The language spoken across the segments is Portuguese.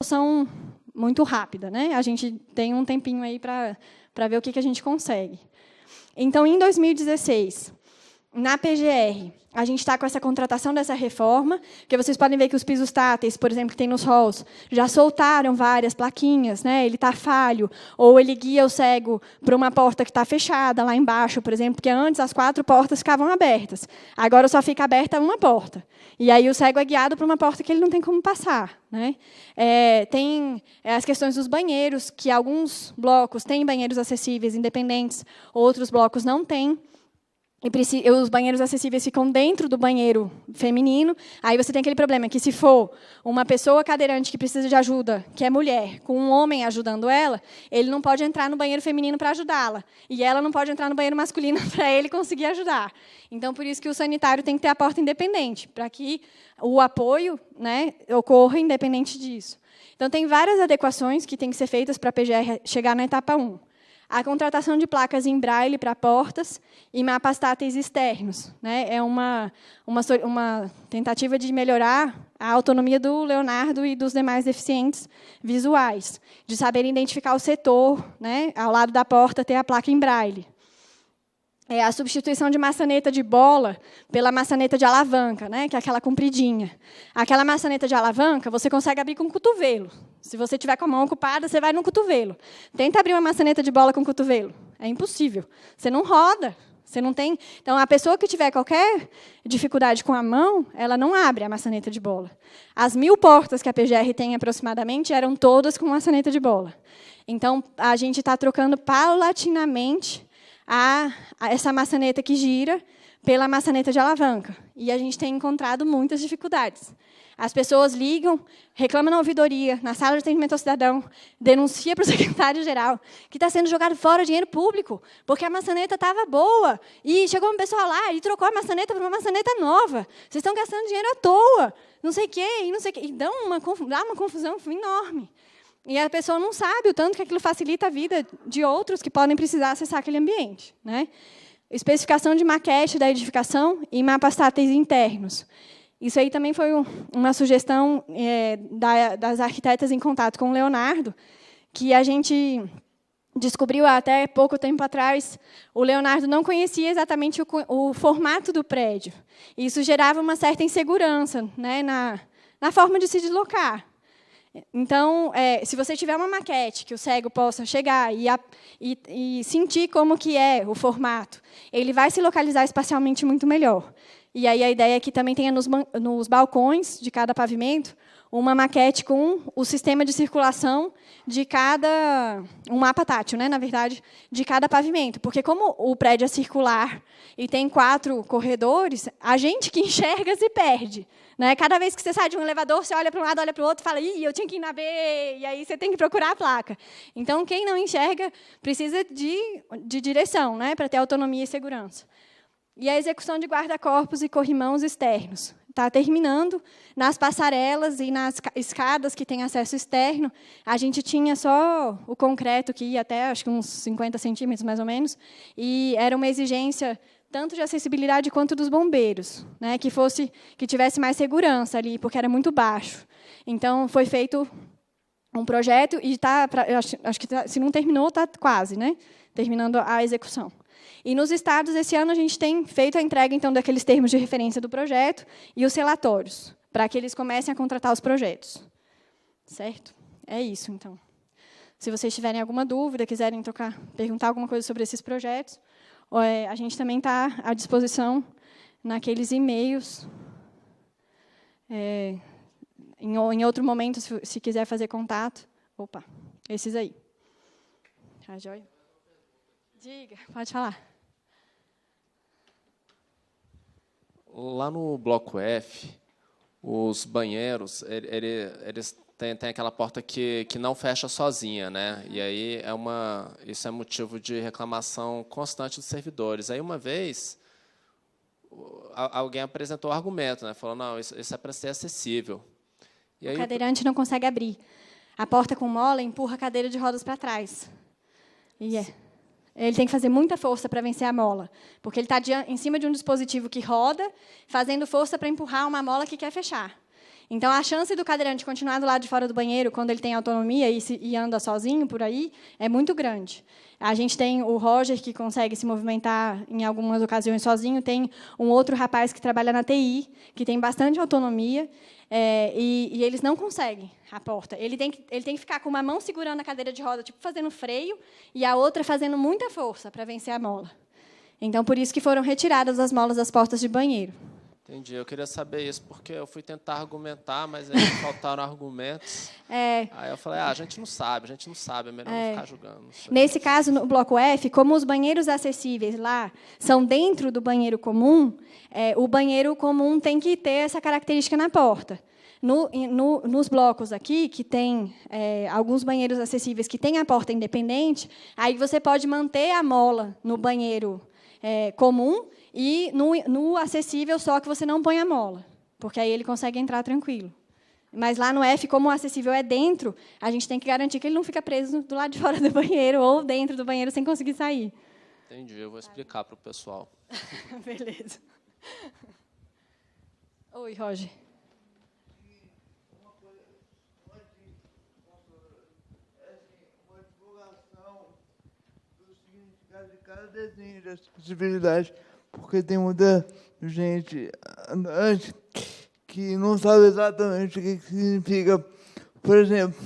solução muito rápida, né? A gente tem um tempinho aí para ver o que a gente consegue. Então, em 2016, na PGR, a gente está com essa contratação dessa reforma, porque vocês podem ver que os pisos táteis, por exemplo, que tem nos halls, já soltaram várias plaquinhas, né? Ele está falho, ou ele guia o cego para uma porta que está fechada lá embaixo, por exemplo, porque antes as 4 portas ficavam abertas. Agora só fica aberta uma porta. E aí o cego é guiado para uma porta que ele não tem como passar, né? Tem as questões dos banheiros, que alguns blocos têm banheiros acessíveis independentes, outros blocos não têm. E os banheiros acessíveis ficam dentro do banheiro feminino. Aí você tem aquele problema que, se for uma pessoa cadeirante que precisa de ajuda, que é mulher, com um homem ajudando ela, ele não pode entrar no banheiro feminino para ajudá-la. E ela não pode entrar no banheiro masculino para ele conseguir ajudar. Então, por isso que o sanitário tem que ter a porta independente, para que o apoio, né, ocorra independente disso. Então, tem várias adequações que têm que ser feitas para a PGR chegar na etapa 1. A contratação de placas em braille para portas e mapas táteis externos, né? É uma tentativa de melhorar a autonomia do Leonardo e dos demais deficientes visuais, de saber identificar o setor, né? Ao lado da porta ter a placa em braille. A substituição de maçaneta de bola pela maçaneta de alavanca, né, que é aquela compridinha. Aquela maçaneta de alavanca, você consegue abrir com o cotovelo. Se você tiver com a mão ocupada, você vai no cotovelo. Tenta abrir uma maçaneta de bola com o cotovelo. É impossível. Você não roda. Você não tem. Então, a pessoa que tiver qualquer dificuldade com a mão, ela não abre a maçaneta de bola. As 1000 portas que a PGR tem aproximadamente eram todas com maçaneta de bola. Então, a gente está trocando paulatinamente essa maçaneta que gira pela maçaneta de alavanca. E a gente tem encontrado muitas dificuldades. As pessoas ligam, reclamam na ouvidoria, na sala de atendimento ao cidadão, denuncia para o secretário-geral que está sendo jogado fora dinheiro público, porque a maçaneta estava boa, e chegou uma pessoa lá e trocou a maçaneta por uma maçaneta nova. Vocês estão gastando dinheiro à toa, não sei o quê, e não sei o quê. E dá uma confusão enorme. E a pessoa não sabe o tanto que aquilo facilita a vida de outros que podem precisar acessar aquele ambiente, né? Especificação de maquete da edificação e mapas táteis internos. Isso aí também foi uma sugestão das arquitetas em contato com o Leonardo, que a gente descobriu até pouco tempo atrás. O Leonardo não conhecia exatamente o formato do prédio. Isso gerava uma certa insegurança, né, na forma de se deslocar. Então, se você tiver uma maquete que o cego possa chegar e sentir como que é o formato, ele vai se localizar espacialmente muito melhor. E aí a ideia é que também tenha nos balcões de cada pavimento uma maquete com o sistema de circulação de cada... um mapa tátil, né, na verdade, de cada pavimento. Porque, como o prédio é circular e tem 4 corredores, a gente que enxerga se perde. Né? Cada vez que você sai de um elevador, você olha para um lado, olha para o outro e fala: "Ih, eu tinha que ir na B", e aí você tem que procurar a placa. Então, quem não enxerga precisa de direção, né, para ter autonomia e segurança. E a execução de guarda-corpos e corrimãos externos. Está terminando. Nas passarelas e nas escadas que têm acesso externo, a gente tinha só o concreto, que ia até acho que uns 50 centímetros, mais ou menos, e era uma exigência tanto de acessibilidade quanto dos bombeiros, né, que tivesse mais segurança ali, porque era muito baixo. Então, foi feito um projeto e acho que se não terminou, está quase, né, terminando a execução. E nos estados, esse ano, a gente tem feito a entrega então daqueles termos de referência do projeto e os relatórios, para que eles comecem a contratar os projetos. Certo? É isso, então. Se vocês tiverem alguma dúvida, quiserem perguntar alguma coisa sobre esses projetos, a gente também está à disposição naqueles e-mails. Em outro momento, se quiser fazer contato. Opa, esses aí. Tá joia? Diga, pode falar. Lá no bloco F, os banheiros, eles têm aquela porta que não fecha sozinha, né? E aí isso é motivo de reclamação constante dos servidores. Aí, uma vez, alguém apresentou o argumento, né? Falou: "Não, isso é para ser acessível". E aí, o cadeirante não consegue abrir. A porta com mola empurra a cadeira de rodas para trás. Ele tem que fazer muita força para vencer a mola, porque ele está em cima de um dispositivo que roda, fazendo força para empurrar uma mola que quer fechar. Então, a chance do cadeirante continuar do lado de fora do banheiro, quando ele tem autonomia e anda sozinho por aí, é muito grande. A gente tem o Roger, que consegue se movimentar em algumas ocasiões sozinho, tem um outro rapaz que trabalha na TI, que tem bastante autonomia, e eles não conseguem a porta. Ele tem que ficar com uma mão segurando a cadeira de roda, tipo fazendo freio, e a outra fazendo muita força para vencer a mola. Então, por isso que foram retiradas as molas das portas de banheiro. Entendi. Eu queria saber isso, porque eu fui tentar argumentar, mas aí faltaram argumentos. Aí eu falei, a gente não sabe, é melhor não ficar julgando. Nesse caso, no bloco F, como os banheiros acessíveis lá são dentro do banheiro comum, o banheiro comum tem que ter essa característica na porta. Nos blocos aqui, que tem alguns banheiros acessíveis que têm a porta independente, aí você pode manter a mola no banheiro comum e no acessível, só que você não põe a mola, porque aí ele consegue entrar tranquilo. Mas lá no F, como o acessível é dentro, a gente tem que garantir que ele não fica preso do lado de fora do banheiro ou dentro do banheiro sem conseguir sair. Entendi, eu vou explicar para o pessoal. Beleza. Oi, Roger. Uma divulgação do significado de cada desenho, das possibilidades, porque tem muita gente andante que não sabe exatamente o que significa. Por exemplo,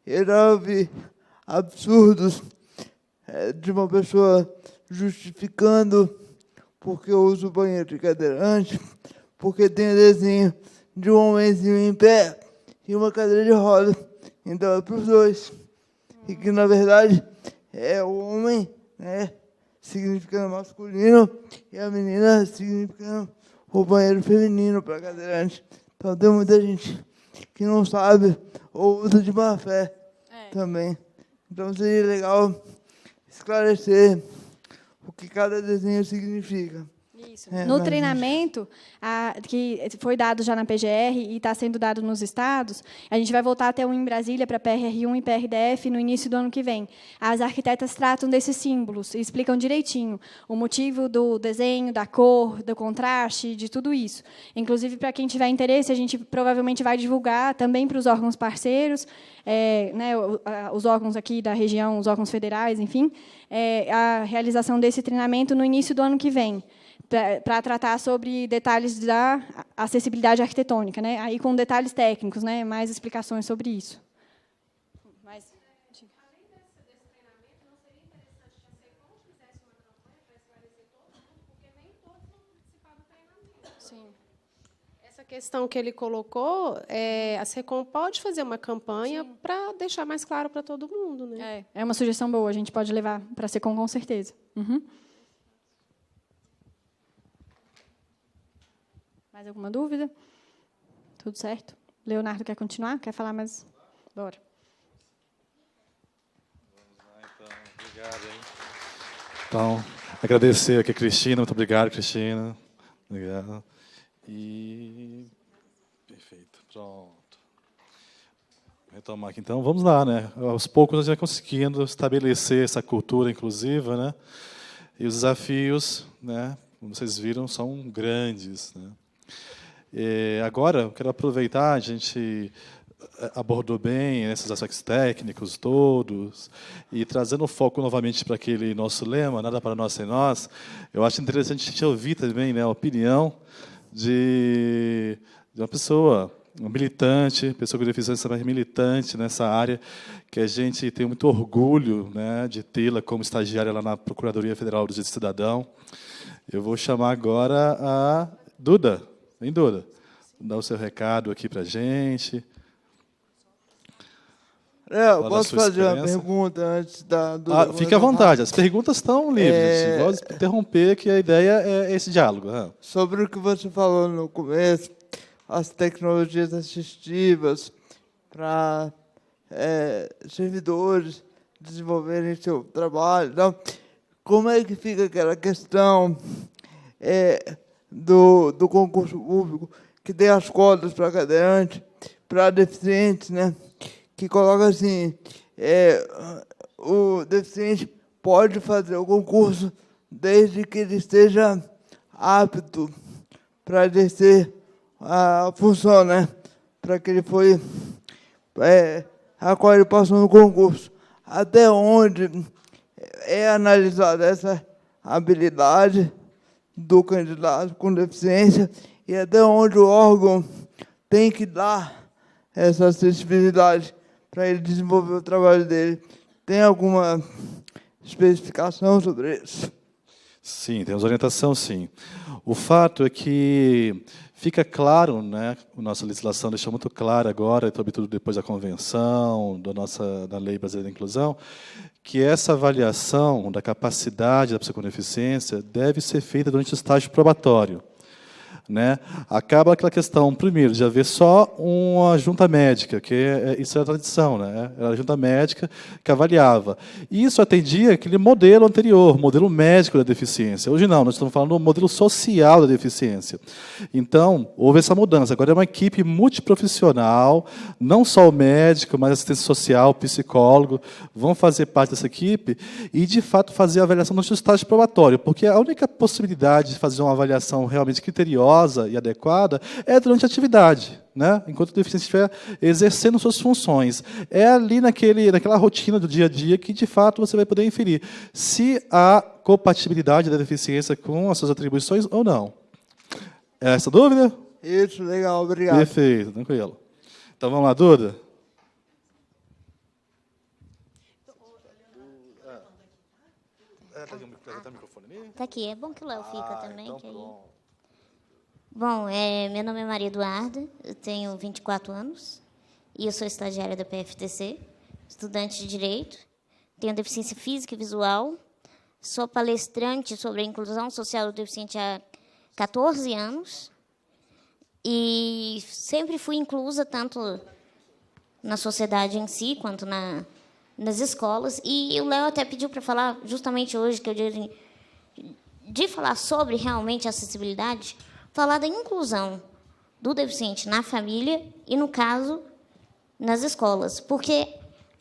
eu já ouvi absurdos de uma pessoa justificando porque eu uso banheiro de cadeirante, porque tem desenho de um homenzinho em pé e uma cadeira de roda. Então é para os dois. E que, na verdade, é o homem, né, significando masculino, e a menina significando o banheiro feminino para cadeirante. Então tem muita gente que não sabe ou usa de má fé também. Então seria legal esclarecer o que cada desenho significa. Isso. No treinamento, que foi dado já na PGR e está sendo dado nos estados, a gente vai voltar até em Brasília para PRR1 e PRDF no início do ano que vem. As arquitetas tratam desses símbolos e explicam direitinho o motivo do desenho, da cor, do contraste, de tudo isso. Inclusive, para quem tiver interesse, a gente provavelmente vai divulgar também para os órgãos parceiros, né, os órgãos aqui da região, os órgãos federais, enfim, a realização desse treinamento no início do ano que vem, para tratar sobre detalhes da acessibilidade arquitetônica, né? Aí com detalhes técnicos, né? Mais explicações sobre isso. Mas, além desse treinamento, não seria interessante que a SECOM fizesse uma campanha para esclarecer todo mundo, porque nem todos vão participar do treinamento. sim. Essa questão que ele colocou, a SECOM pode fazer uma campanha para deixar mais claro para todo mundo, né? É uma sugestão boa, a gente pode levar para a SECOM com certeza. Uhum. Mais alguma dúvida? Tudo certo? Leonardo quer continuar? Quer falar mais? Bora. Vamos lá, então. Obrigado, hein? Então, agradecer aqui a Cristina. Muito obrigado, Cristina. Obrigado. E... Perfeito. Pronto. Vou retomar aqui. Então, vamos lá, né? Aos poucos, nós já conseguindo estabelecer essa cultura inclusiva, né? E os desafios, né? Como vocês viram, são grandes, né? Agora, eu quero aproveitar, a gente abordou bem esses aspectos técnicos todos, e trazendo o foco novamente para aquele nosso lema, nada para nós sem nós, eu acho interessante a gente ouvir também, né, a opinião de uma pessoa, um militante, pessoa com deficiência mais militante nessa área, que a gente tem muito orgulho, né, de tê-la como estagiária lá na Procuradoria Federal do Direito do Cidadão. Eu vou chamar agora a Duda. Sem dúvida. Dá o seu recado aqui para a gente. Eu posso fazer uma pergunta antes da... Fique à vontade, as perguntas estão livres. Vou interromper, que a ideia é esse diálogo. Sobre o que você falou no começo, as tecnologias assistivas para servidores desenvolverem seu trabalho. Então, como é que fica aquela questão do concurso público, que tem as cotas para cadeirante, para deficientes, né? Que coloca assim, o deficiente pode fazer o concurso desde que ele esteja apto para exercer a função, né? para que ele foi, a qual ele passou no concurso. Até onde é analisada essa habilidade do candidato com deficiência e até onde o órgão tem que dar essa acessibilidade para ele desenvolver o trabalho dele. Tem alguma especificação sobre isso? Sim, temos orientação, sim. O fato é que fica claro, né, a nossa legislação deixou muito claro agora, sobretudo depois da convenção, da Lei Brasileira da Inclusão, que essa avaliação da capacidade da pessoa com deficiência deve ser feita durante o estágio probatório. Né? Acaba aquela questão, primeiro, de haver só uma junta médica, que isso é a tradição, né? Era a junta médica que avaliava. E isso atendia aquele modelo anterior, modelo médico da deficiência. Hoje não, nós estamos falando do modelo social da deficiência. Então, houve essa mudança. Agora é uma equipe multiprofissional, não só o médico, mas assistência social, psicólogo, vão fazer parte dessa equipe e, de fato, fazer a avaliação no estágio probatório, porque a única possibilidade de fazer uma avaliação realmente criteriosa e adequada é durante a atividade, né? Enquanto o deficiente estiver exercendo suas funções. É ali naquela rotina do dia a dia que, de fato, você vai poder inferir se há compatibilidade da deficiência com as suas atribuições ou não. É essa dúvida? Isso, legal, obrigado. Perfeito, tranquilo. Então, vamos lá, Duda? Está aqui, é bom que o Léo fica também. Então, que aí... pronto. Bom, meu nome é Maria Eduarda, eu tenho 24 anos e eu sou estagiária da PFTC, estudante de Direito, tenho deficiência física e visual, sou palestrante sobre a inclusão social do deficiente há 14 anos e sempre fui inclusa tanto na sociedade em si quanto nas escolas. E o Léo até pediu para falar justamente hoje, que é o dia de falar sobre realmente a acessibilidade, falar da inclusão do deficiente na família e, no caso, nas escolas. Porque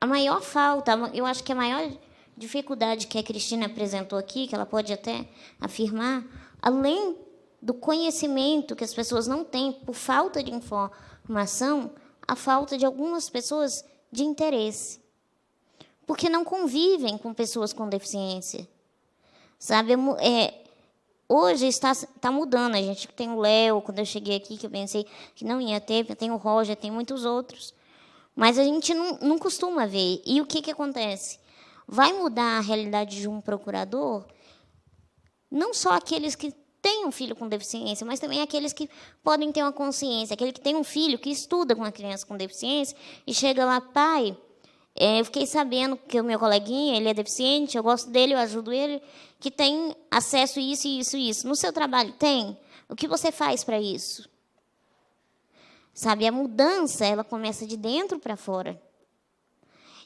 a maior falta, eu acho que a maior dificuldade que a Cristina apresentou aqui, que ela pode até afirmar, além do conhecimento que as pessoas não têm por falta de informação, a falta de algumas pessoas de interesse. Porque não convivem com pessoas com deficiência. Sabe, hoje está mudando. A gente tem o Léo, quando eu cheguei aqui, que eu pensei que não ia ter, tem o Roger, tem muitos outros. Mas a gente não costuma ver. E o que acontece? Vai mudar a realidade de um procurador, não só aqueles que têm um filho com deficiência, mas também aqueles que podem ter uma consciência, aquele que tem um filho que estuda com uma criança com deficiência e chega lá, pai, eu fiquei sabendo que o meu coleguinha, ele é deficiente, eu gosto dele, eu ajudo ele, que tem acesso a isso, isso e isso. No seu trabalho tem? O que você faz para isso? Sabe, a mudança, ela começa de dentro para fora.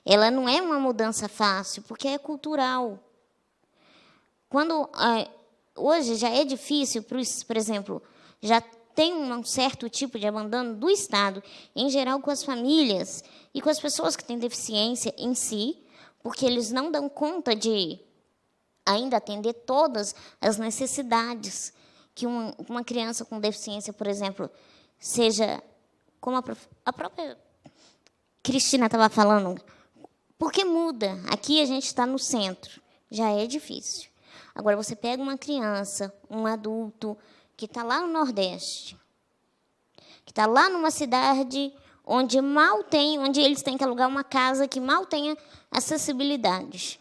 Ela não é uma mudança fácil, porque é cultural. Hoje já é difícil, por exemplo, já tem um certo tipo de abandono do Estado, em geral com as famílias e com as pessoas que têm deficiência em si, porque eles não dão conta de ainda atender todas as necessidades que uma criança com deficiência, por exemplo, seja, como a própria Cristina estava falando, porque muda. Aqui a gente está no centro, já é difícil. Agora, você pega uma criança, um adulto, que está lá no Nordeste, que está lá numa cidade onde onde eles têm que alugar uma casa que mal tenha acessibilidade.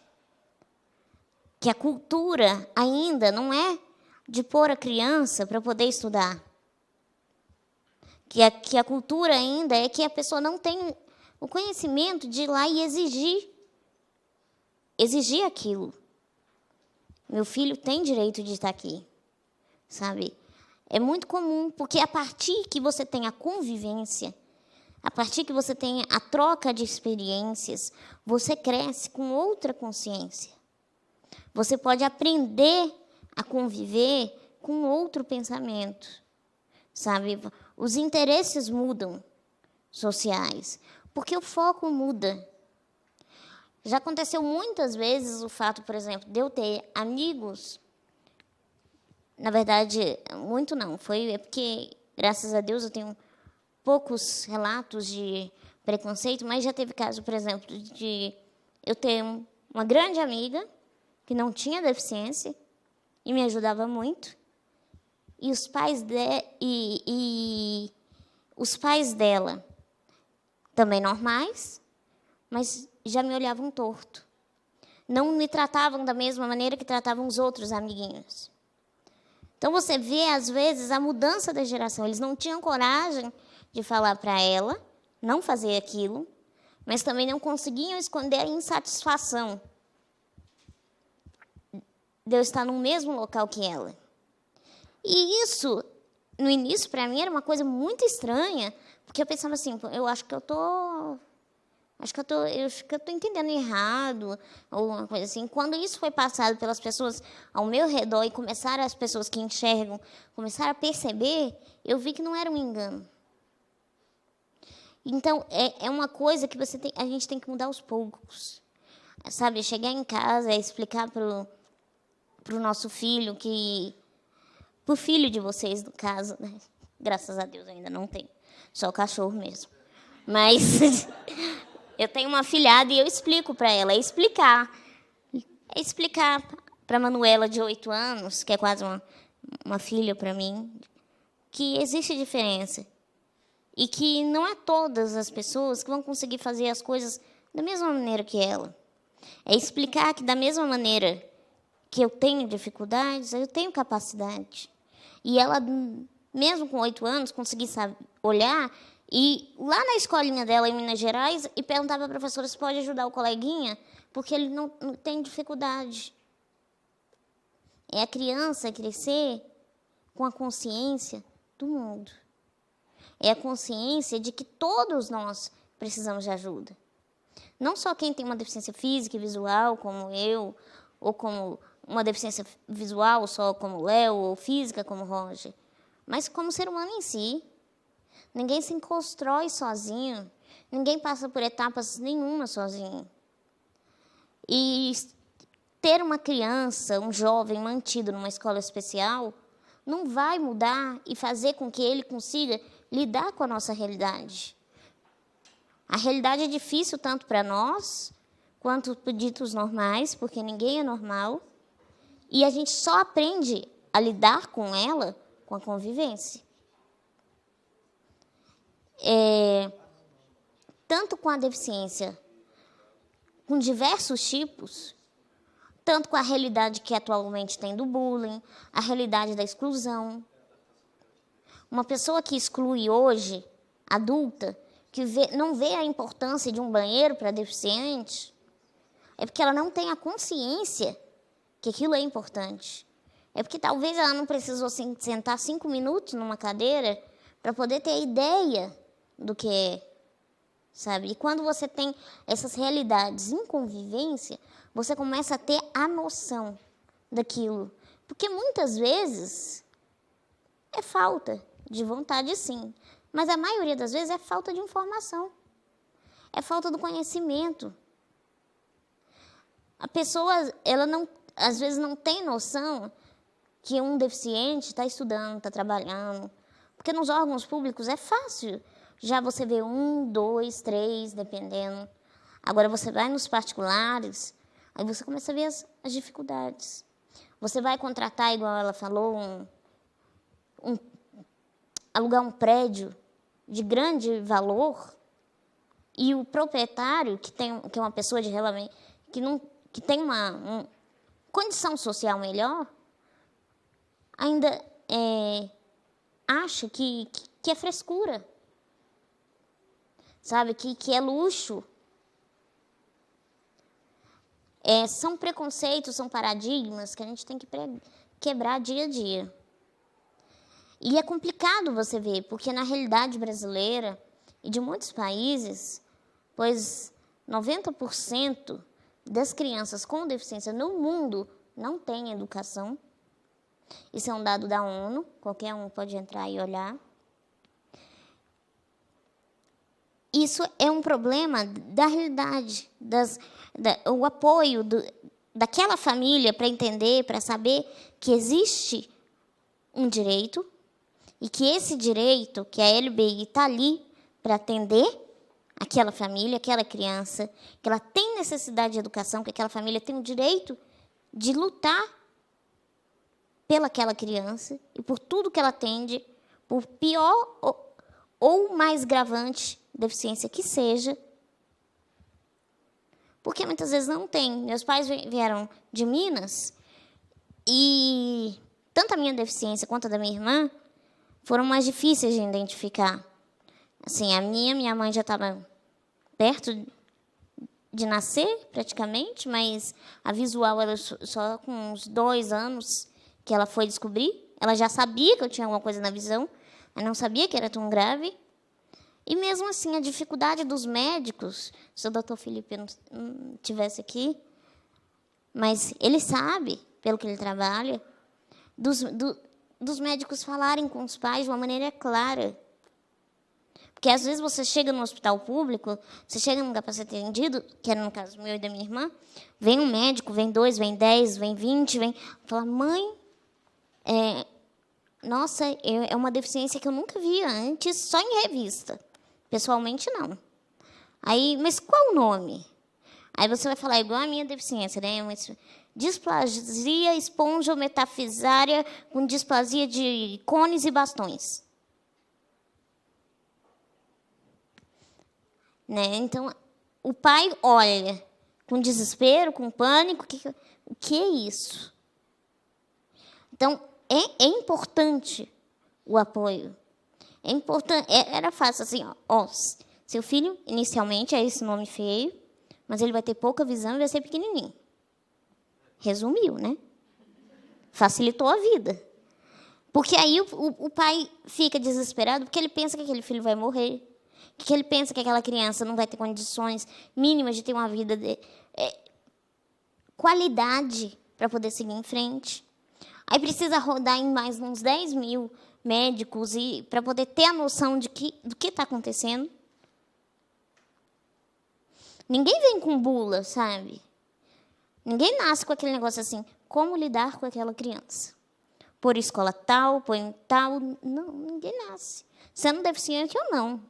Que a cultura ainda não é de pôr a criança para poder estudar. Que a cultura ainda é que a pessoa não tem o conhecimento de ir lá e exigir aquilo. Meu filho tem direito de estar aqui, sabe? É muito comum, porque a partir que você tem a convivência, a partir que você tem a troca de experiências, você cresce com outra consciência. Você pode aprender a conviver com outro pensamento, sabe? Os interesses mudam, sociais, porque o foco muda. Já aconteceu muitas vezes o fato, por exemplo, de eu ter amigos. Na verdade, muito não. É porque, graças a Deus, eu tenho poucos relatos de preconceito, mas já teve caso, por exemplo, de eu ter uma grande amiga que não tinha deficiência e me ajudava muito, e os pais dela também normais, mas já me olhavam torto. Não me tratavam da mesma maneira que tratavam os outros amiguinhos. Então, você vê, às vezes, a mudança da geração. Eles não tinham coragem de falar para ela não fazer aquilo, mas também não conseguiam esconder a insatisfação de eu estar no mesmo local que ela. E isso, no início, para mim, era uma coisa muito estranha, porque eu pensava assim, eu acho que eu estou entendendo errado, ou uma coisa assim. Quando isso foi passado pelas pessoas ao meu redor e começaram as pessoas que enxergam, começaram a perceber, eu vi que não era um engano. Então, é uma coisa que a gente tem que mudar aos poucos. Sabe, chegar em casa e explicar para o nosso filho para o filho de vocês, no caso, né? Graças a Deus ainda não tenho, só o cachorro mesmo. Mas eu tenho uma afilhada e eu explico para ela, explicar para a Manuela, de 8 anos, que é quase uma filha para mim, que existe diferença. E que não é todas as pessoas que vão conseguir fazer as coisas da mesma maneira que ela. É explicar que, da mesma maneira que eu tenho dificuldades, eu tenho capacidade. E ela, mesmo com 8 anos, conseguir olhar e lá na escolinha dela, em Minas Gerais, e perguntar para a professora se pode ajudar o coleguinha, porque ele não tem dificuldade. É a criança crescer com a consciência do mundo. É a consciência de que todos nós precisamos de ajuda. Não só quem tem uma deficiência física e visual, como eu, ou como uma deficiência visual só como o Léo, ou física como o Roger, mas como ser humano em si. Ninguém se constrói sozinho, ninguém passa por etapas nenhuma sozinho. E ter uma criança, um jovem mantido numa escola especial, não vai mudar e fazer com que ele consiga lidar com a nossa realidade. A realidade é difícil tanto para nós, quanto para ditos normais, porque ninguém é normal. E a gente só aprende a lidar com ela com a convivência. Tanto com a deficiência, com diversos tipos, tanto com a realidade que atualmente tem do bullying, a realidade da exclusão. Uma pessoa que exclui hoje, adulta, que não vê a importância de um banheiro para deficiente, é porque ela não tem a consciência que aquilo é importante. É porque talvez ela não precisou sentar 5 minutos numa cadeira para poder ter a ideia do que é, sabe? E quando você tem essas realidades em convivência, você começa a ter a noção daquilo. Porque muitas vezes é falta de vontade, sim. Mas a maioria das vezes é falta de informação. É falta do conhecimento. A pessoa, ela não, às vezes não tem noção que um deficiente está estudando, está trabalhando. Porque nos órgãos públicos é fácil. Já você vê 1, 2, 3, dependendo. Agora você vai nos particulares, aí você começa a ver as dificuldades. Você vai contratar, igual ela falou, alugar um prédio de grande valor, e o proprietário, que é uma pessoa de realmente que tem uma condição social melhor, ainda acha que é frescura, sabe? Que é luxo. São preconceitos, são paradigmas que a gente tem que quebrar dia a dia. E é complicado você ver, porque na realidade brasileira e de muitos países, pois 90% das crianças com deficiência no mundo não têm educação. Isso é um dado da ONU, qualquer um pode entrar e olhar. Isso é um problema da realidade, o apoio daquela família para entender, para saber que existe um direito e que esse direito, que a LBI está ali para atender aquela família, aquela criança, que ela tem necessidade de educação, que aquela família tem o direito de lutar pelaquela criança e por tudo que ela atende, por pior ou mais gravante deficiência que seja, porque muitas vezes não tem. Meus pais vieram de Minas e tanto a minha deficiência quanto a da minha irmã foram mais difíceis de identificar. Assim, minha mãe já estava perto de nascer, praticamente, mas a visual era só com uns 2 anos que ela foi descobrir. Ela já sabia que eu tinha alguma coisa na visão, mas não sabia que era tão grave. E, mesmo assim, a dificuldade dos médicos, se o doutor Felipe não estivesse aqui, mas ele sabe, pelo que ele trabalha, dos médicos falarem com os pais de uma maneira clara. Porque, às vezes, você chega no hospital público, você chega num lugar para ser atendido, que era no caso meu e da minha irmã, vem um médico, vem 2, vem 10, vem 20, fala, mãe, nossa, é uma deficiência que eu nunca via antes, só em revista. Pessoalmente, não. Aí, mas qual o nome? Aí você vai falar igual a minha deficiência, né? Displasia esponjometafisária com displasia de cones e bastões. Né? Então, o pai olha com desespero, com pânico. O que é isso? Então, é importante o apoio. É importante. Era fácil assim, ó, seu filho, inicialmente, é esse nome feio, mas ele vai ter pouca visão e vai ser pequenininho. Resumiu, né? Facilitou a vida. Porque aí o pai fica desesperado porque ele pensa que aquele filho vai morrer, que ele pensa que aquela criança não vai ter condições mínimas de ter uma vida de qualidade para poder seguir em frente. Aí precisa rodar em mais uns 10 mil médicos para poder ter a noção do que está acontecendo. Ninguém vem com bula, sabe? Ninguém nasce com aquele negócio assim, como lidar com aquela criança. Por escola tal, por tal. Não, ninguém nasce. Sendo deficiente ou não.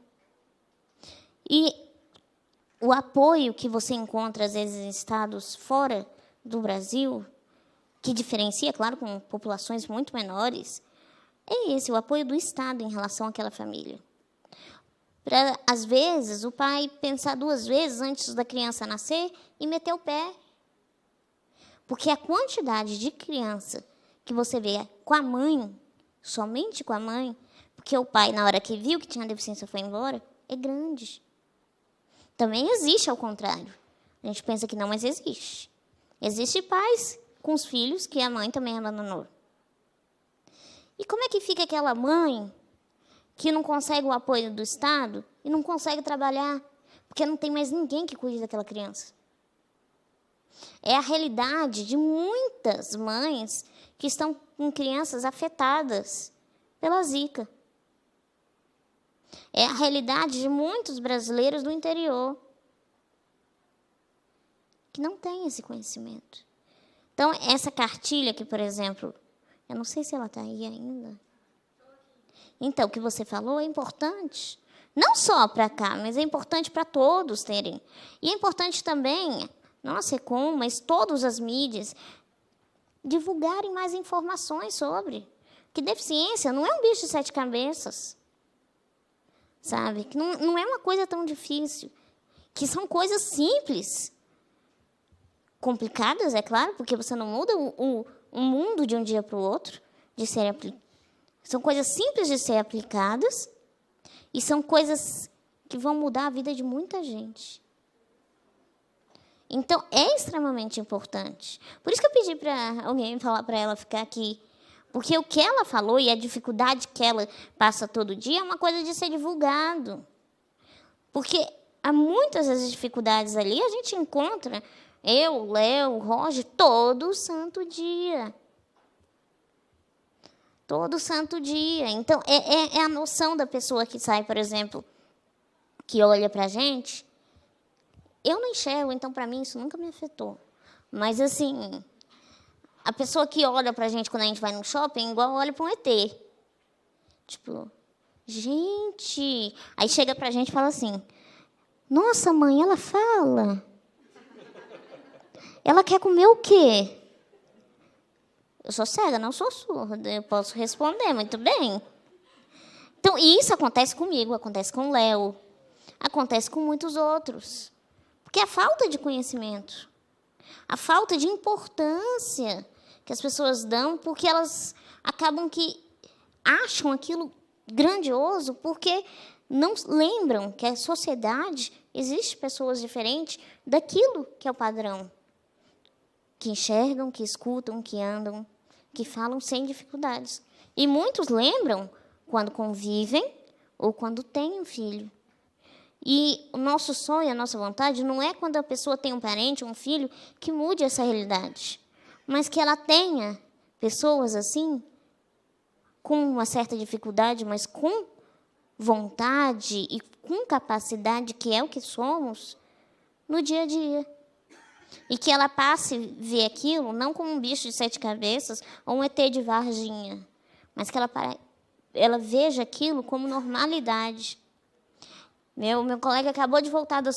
E o apoio que você encontra, às vezes, em estados fora do Brasil, que diferencia, claro, com populações muito menores, é esse, o apoio do Estado em relação àquela família. Para, às vezes, o pai pensar 2 vezes antes da criança nascer e meter o pé. Porque a quantidade de criança que você vê com a mãe, somente com a mãe, porque o pai, na hora que viu que tinha deficiência, foi embora, é grande. Também existe ao contrário. A gente pensa que não, mas existe. Existem pais com os filhos que a mãe também abandonou. E como é que fica aquela mãe que não consegue o apoio do Estado e não consegue trabalhar porque não tem mais ninguém que cuide daquela criança? É a realidade de muitas mães que estão com crianças afetadas pela Zika. É a realidade de muitos brasileiros do interior que não têm esse conhecimento. Então, essa cartilha aqui, por exemplo, eu não sei se ela está aí ainda. Então, o que você falou é importante. Não só para cá, mas é importante para todos terem. E é importante também, não a SECOM, mas todas as mídias, divulgarem mais informações sobre. Que deficiência não é um bicho de 7 cabeças. Sabe? Que não é uma coisa tão difícil. Que são coisas simples. Complicadas, é claro, porque você não muda o mundo de um dia para o outro. São coisas simples de ser aplicadas e são coisas que vão mudar a vida de muita gente. Então, é extremamente importante. Por isso que eu pedi para alguém falar para ela ficar aqui. Porque o que ela falou e a dificuldade que ela passa todo dia é uma coisa de ser divulgado. Porque há muitas das dificuldades ali, a gente encontra, eu, Léo, o Roger, todo santo dia. Todo santo dia. Então, é a noção da pessoa que sai, por exemplo, que olha para a gente. Eu não enxergo, então, para mim, isso nunca me afetou. Mas, assim, a pessoa que olha para a gente quando a gente vai no shopping, igual olha para um ET. Tipo, gente... Aí chega pra gente e fala assim, nossa, mãe, ela fala. Ela quer comer o quê? Eu sou cega, não sou surda. Eu posso responder muito bem. Então, isso acontece comigo, acontece com o Léo, acontece com muitos outros. Porque é a falta de conhecimento, a falta de importância que as pessoas dão, porque elas acabam que acham aquilo grandioso, porque não lembram que a sociedade existe pessoas diferentes daquilo que é o padrão, que enxergam, que escutam, que andam, que falam sem dificuldades. E muitos lembram quando convivem ou quando têm um filho. E o nosso sonho, a nossa vontade, não é quando a pessoa tem um parente, um filho, que mude essa realidade, mas que ela tenha pessoas assim, com uma certa dificuldade, mas com vontade e com capacidade, que é o que somos, no dia a dia. E que ela passe a ver aquilo não como um bicho de 7 cabeças ou um ET de Varginha, mas que ela veja aquilo como normalidade. Meu colega acabou de voltar da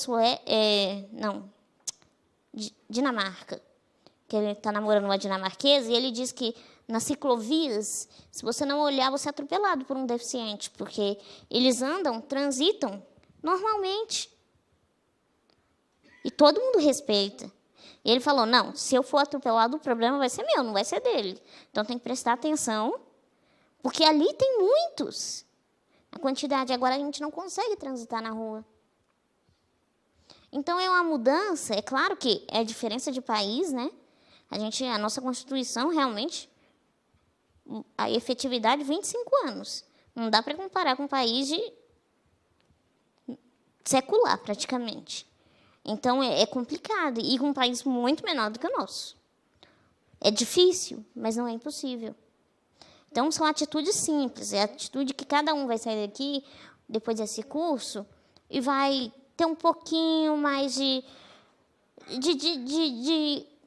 Dinamarca, que ele está namorando uma dinamarquesa, e ele diz que nas ciclovias, se você não olhar, você é atropelado por um deficiente, porque eles transitam normalmente. E todo mundo respeita. E ele falou, não, se eu for atropelado, o problema vai ser meu, não vai ser dele. Então, tem que prestar atenção, porque ali tem muitos. A quantidade, agora a gente não consegue transitar na rua. Então, é uma mudança, é claro que é diferença de país, né? A nossa Constituição, realmente, a efetividade, 25 anos. Não dá para comparar com um país secular, praticamente. Então, é complicado. E com um país muito menor do que o nosso. É difícil, mas não é impossível. Então, são atitudes simples. É a atitude que cada um vai sair daqui, depois desse curso, e vai ter um pouquinho mais de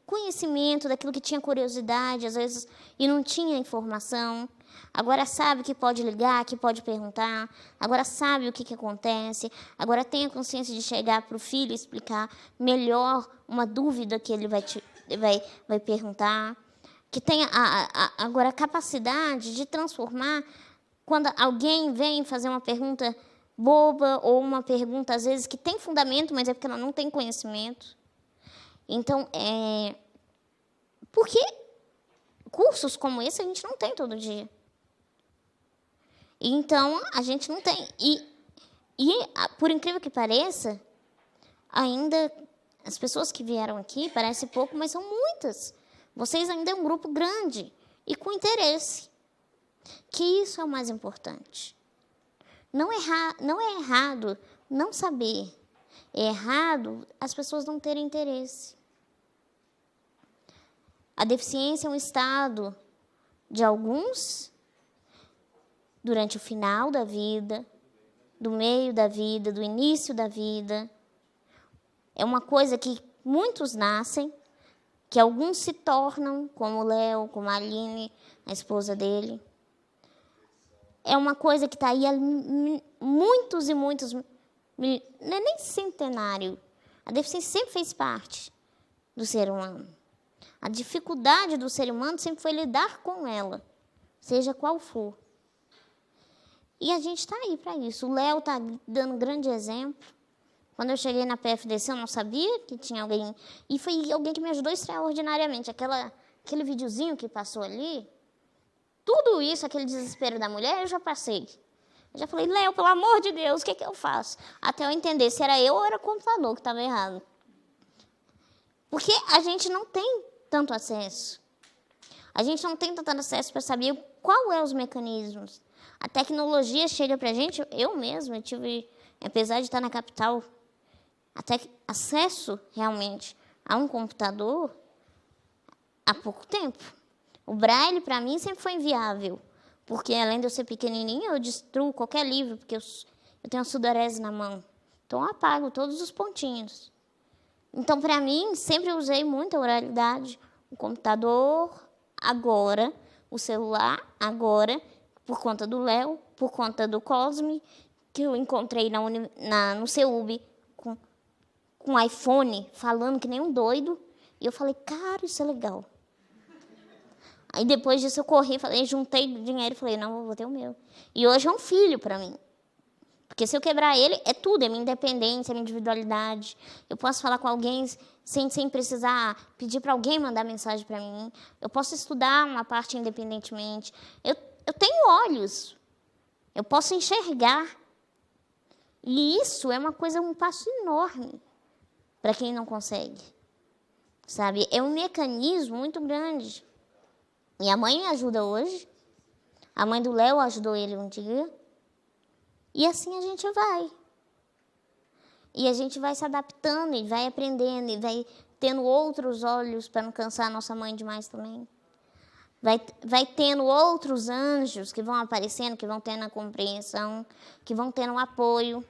conhecimento daquilo que tinha curiosidade, às vezes, e não tinha informação. Agora sabe que pode ligar, que pode perguntar. Agora sabe o que acontece. Agora tem a consciência de chegar para o filho e explicar melhor uma dúvida que ele vai perguntar. Que tem agora a capacidade de transformar quando alguém vem fazer uma pergunta boba ou uma pergunta, às vezes, que tem fundamento, mas é porque ela não tem conhecimento. Então, porque cursos como esse a gente não tem todo dia. Então, a gente não tem. Por incrível que pareça, ainda as pessoas que vieram aqui, parece pouco, mas são muitas. Vocês ainda é um grupo grande e com interesse. Que isso é o mais importante. Não é errado não saber. É errado as pessoas não terem interesse. A deficiência é um estado de alguns durante o final da vida, do meio da vida, do início da vida. É uma coisa que muitos nascem, que alguns se tornam, como o Léo, como a Aline, a esposa dele. É uma coisa que está aí há muitos e muitos, não é nem centenário. A deficiência sempre fez parte do ser humano. A dificuldade do ser humano sempre foi lidar com ela, seja qual for. E a gente está aí para isso. O Léo está dando um grande exemplo. Quando eu cheguei na PFDC, eu não sabia que tinha alguém. E foi alguém que me ajudou extraordinariamente. Aquele videozinho que passou ali, tudo isso, aquele desespero da mulher, eu já passei. Eu já falei, Léo, pelo amor de Deus, o que eu faço? Até eu entender se era eu ou era o computador que estava errado. Porque a gente não tem tanto acesso. A gente não tem tanto acesso para saber qual é os mecanismos. A tecnologia chega para a gente, eu mesma tive, apesar de estar na capital, até acesso realmente a um computador há pouco tempo. O Braille, para mim, sempre foi inviável, porque além de eu ser pequenininha, eu destruo qualquer livro, porque eu tenho a sudorese na mão. Então, eu apago todos os pontinhos. Então, para mim, sempre eu usei muito a oralidade, o computador, agora, o celular, agora, por conta do Léo, por conta do Cosme, que eu encontrei no CEUB com iPhone, falando que nem um doido. E eu falei, cara, isso é legal. Aí, depois disso, eu corri, juntei dinheiro e falei, não, eu vou ter o meu. E hoje é um filho para mim. Porque se eu quebrar ele, é tudo, é minha independência, é minha individualidade. Eu posso falar com alguém sem precisar pedir para alguém mandar mensagem para mim. Eu posso estudar uma parte independentemente. Eu tenho olhos. Eu posso enxergar. E isso é uma coisa, um passo enorme para quem não consegue. Sabe? É um mecanismo muito grande. E a mãe me ajuda hoje. A mãe do Léo ajudou ele um dia. E assim a gente vai. E a gente vai se adaptando e vai aprendendo e vai tendo outros olhos para não cansar a nossa mãe demais também. Vai tendo outros anjos que vão aparecendo, que vão tendo a compreensão, que vão tendo o apoio.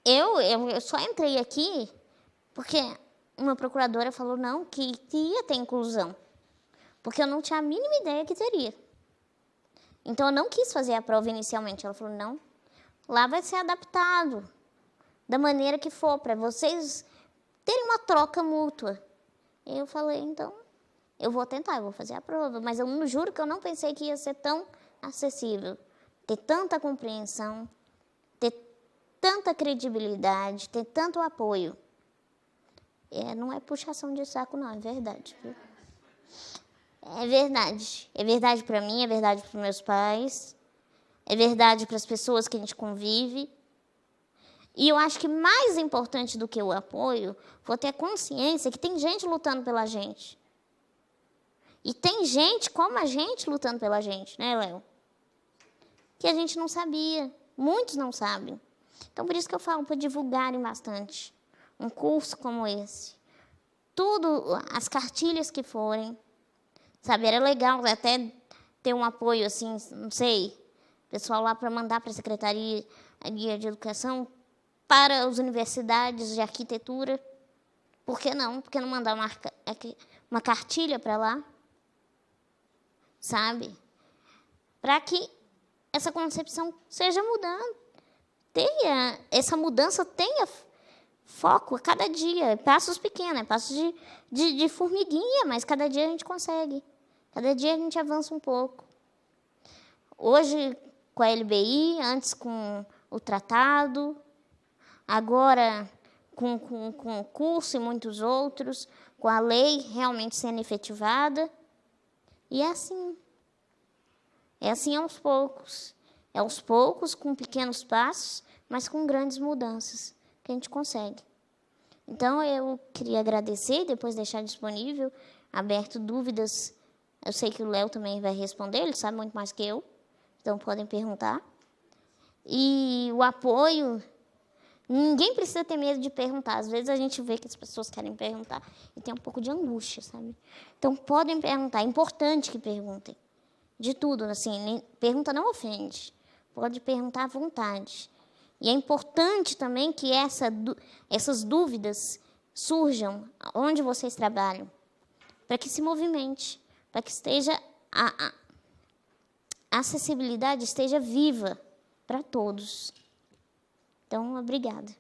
Eu só entrei aqui porque uma procuradora falou não, que ia ter inclusão. Porque eu não tinha a mínima ideia que teria. Então, eu não quis fazer a prova inicialmente. Ela falou, não, lá vai ser adaptado da maneira que for, para vocês terem uma troca mútua. E eu falei, então, eu vou tentar, eu vou fazer a prova. Mas eu juro que eu não pensei que ia ser tão acessível, ter tanta compreensão, ter tanta credibilidade, ter tanto apoio. Não é puxação de saco, não, é verdade. Viu? É verdade. É verdade para mim, é verdade para os meus pais, é verdade para as pessoas que a gente convive. E eu acho que mais importante do que o apoio, foi ter consciência que tem gente lutando pela gente. E tem gente como a gente lutando pela gente, né, Léo? Que a gente não sabia. Muitos não sabem. Então, por isso que eu falo para divulgarem bastante. Um curso como esse. Tudo, as cartilhas que forem. Sabe, era legal até ter um apoio, assim, não sei, pessoal lá para mandar para a Secretaria de Educação, para as universidades de arquitetura. Por que não? Por que não mandar uma cartilha para lá? Sabe? Para que essa concepção seja mudando. Essa mudança tenha foco a cada dia. Passos pequenos, passos de formiguinha, mas cada dia a gente consegue. Cada dia a gente avança um pouco. Hoje, com a LBI, antes com o tratado, agora com o curso e muitos outros, com a lei realmente sendo efetivada. E é assim. É assim aos poucos. É aos poucos, com pequenos passos, mas com grandes mudanças que a gente consegue. Então, eu queria agradecer, depois deixar disponível, aberto dúvidas. Eu sei que o Léo também vai responder, ele sabe muito mais que eu, então podem perguntar. E o apoio, ninguém precisa ter medo de perguntar. Às vezes a gente vê que as pessoas querem perguntar e tem um pouco de angústia, sabe? Então, podem perguntar, é importante que perguntem. De tudo, assim, pergunta não ofende. Pode perguntar à vontade. E é importante também que essas dúvidas surjam onde vocês trabalham, para que se movimente, para que a acessibilidade esteja viva para todos. Então, obrigada.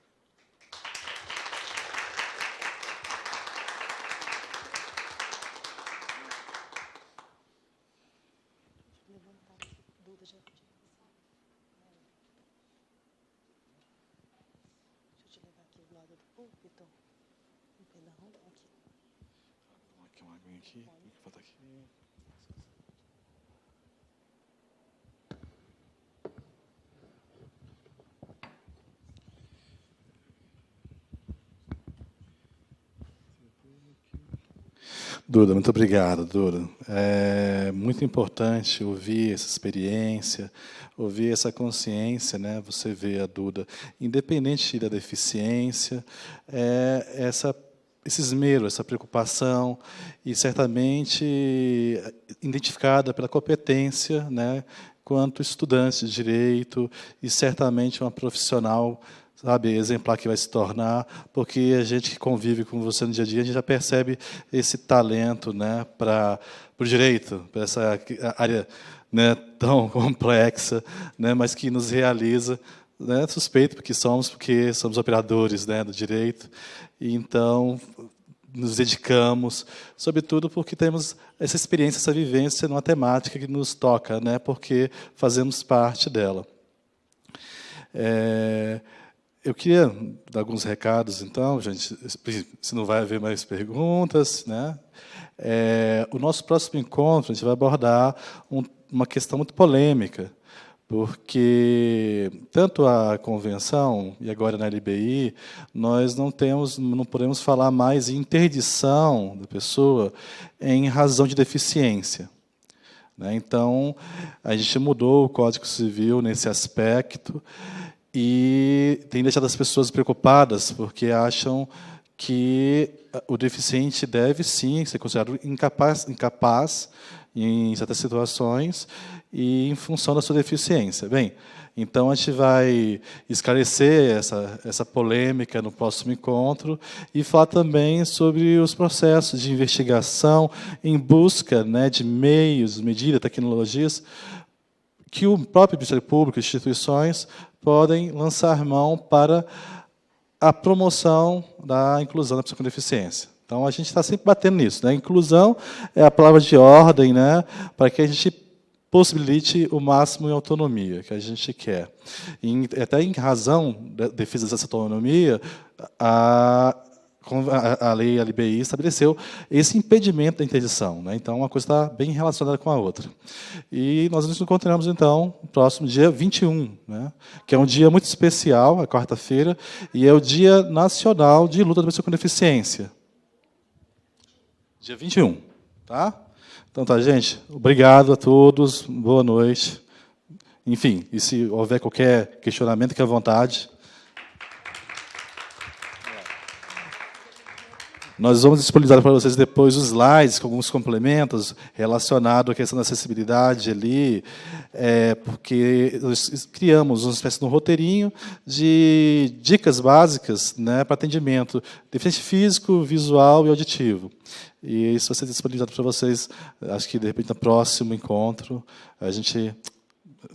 Duda, muito obrigado, Duda. É muito importante ouvir essa experiência, ouvir essa consciência, né? Você vê a Duda, independente da deficiência, esse esmero, essa preocupação, e certamente identificada pela competência, né? Quanto estudante de direito, e certamente uma profissional, sabe, exemplar que vai se tornar, porque a gente que convive com você no dia a dia, a gente já percebe esse talento, né, para o direito, para essa área né, tão complexa, né, mas que nos realiza, né, suspeito porque somos operadores, né, do direito, e então nos dedicamos, sobretudo porque temos essa experiência, essa vivência numa temática que nos toca, né, porque fazemos parte dela. Eu queria dar alguns recados, então, gente, se não vai haver mais perguntas, né? O nosso próximo encontro, a gente vai abordar uma questão muito polêmica, porque tanto a convenção e agora na LBI, nós não podemos falar mais em interdição da pessoa em razão de deficiência. Então, a gente mudou o Código Civil nesse aspecto e tem deixado as pessoas preocupadas porque acham que o deficiente deve, sim, ser considerado incapaz em certas situações e em função da sua deficiência. Bem, então a gente vai esclarecer essa polêmica no próximo encontro e falar também sobre os processos de investigação em busca, né, de meios, medidas, tecnologias que o próprio Ministério Público e instituições podem lançar mão para a promoção da inclusão da pessoa com deficiência. Então, a gente está sempre batendo nisso, né? Inclusão é a palavra de ordem, né, para que a gente possibilite o máximo de autonomia que a gente quer. Até em razão da defesa dessa autonomia, a lei, a LBI, estabeleceu esse impedimento da interdição, né? Então, uma coisa está bem relacionada com a outra. E nós nos encontramos, então, no próximo dia 21, né? Que é um dia muito especial, a quarta-feira, e é o Dia Nacional de Luta da Pessoa com Deficiência. Dia 21, tá? Então, tá, gente? Obrigado a todos, boa noite. Enfim, e se houver qualquer questionamento, fique à vontade. Nós vamos disponibilizar para vocês depois os slides com alguns complementos relacionados à questão da acessibilidade ali, porque nós criamos uma espécie de um roteirinho de dicas básicas, né, para atendimento deficiente físico, visual e auditivo. E isso vai ser disponibilizado para vocês, acho que, de repente, no próximo encontro, a gente,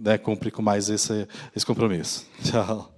né, cumpre com mais esse compromisso. Tchau.